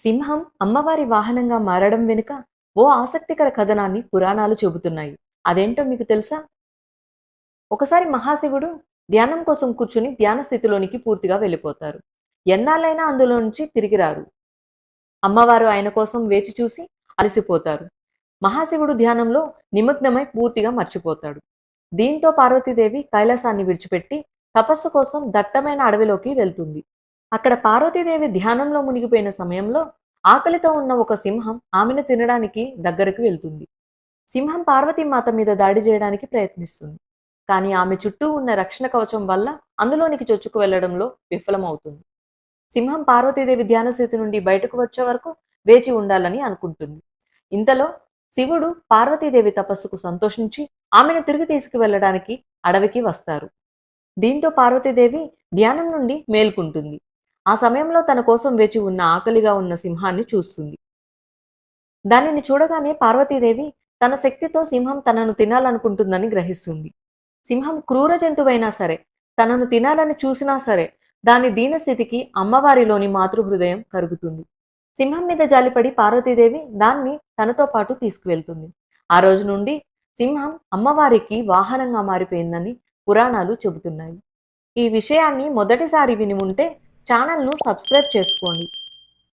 సింహం అమ్మవారి వాహనంగా మారడం వెనుక ఓ ఆసక్తికర కథనాన్ని పురాణాలు చెబుతున్నాయి. అదేంటో మీకు తెలుసా? ఒకసారి మహాశివుడు ధ్యానం కోసం కూర్చుని ధ్యాన స్థితిలోనికి పూర్తిగా వెళ్ళిపోతారు. ఎన్నాళ్ళైనా అందులో నుంచి తిరిగి రారు. అమ్మవారు ఆయన కోసం వేచి చూసి అలసిపోతారు. మహాశివుడు ధ్యానంలో నిమగ్నమై పూర్తిగా మర్చిపోతాడు. దీంతో పార్వతీదేవి కైలాసాన్ని విడిచిపెట్టి తపస్సు కోసం దట్టమైన అడవిలోకి వెళ్తుంది. అక్కడ పార్వతీదేవి ధ్యానంలో మునిగిపోయిన సమయంలో ఆకలితో ఉన్న ఒక సింహం ఆమెను తినడానికి దగ్గరకు వెళ్తుంది. సింహం పార్వతీమాత మీద దాడి చేయడానికి ప్రయత్నిస్తుంది. కానీ ఆమె చుట్టూ ఉన్న రక్షణ కవచం వల్ల అందులోనికి చొచ్చుకు వెళ్లడంలో విఫలమవుతుంది. సింహం పార్వతీదేవి ధ్యాన స్థితి నుండి బయటకు వచ్చే వరకు వేచి ఉండాలని అనుకుంటుంది. ఇంతలో శివుడు పార్వతీదేవి తపస్సుకు సంతోషించి ఆమెను తిరిగి తీసుకువెళ్ళడానికి అడవికి వస్తారు. దీంతో పార్వతీదేవి ధ్యానం నుండి మేల్కుంటుంది. ఆ సమయంలో తన కోసం వేచి ఉన్న ఆకలిగా ఉన్న సింహాన్ని చూస్తుంది. దానిని చూడగానే పార్వతీదేవి తన శక్తితో సింహం తనను తినాలనుకుంటుందని గ్రహిస్తుంది. సింహం క్రూర జంతువైనా సరే, తనను తినాలని చూసినా సరే, దాని దీనస్థితికి అమ్మవారిలోని మాతృహృదయం కరుగుతుంది. సింహం మీద జాలిపడి పార్వతీదేవి దాన్ని తనతో పాటు తీసుకువెళ్తుంది. ఆ రోజు నుండి సింహం అమ్మవారికి వాహనంగా మారిపోయిందని పురాణాలు చెబుతున్నాయి. ఈ విషయాన్ని మొదటిసారి విని ఉంటే ఛానల్‌ను సబ్స్క్రైబ్ చేసుకోండి.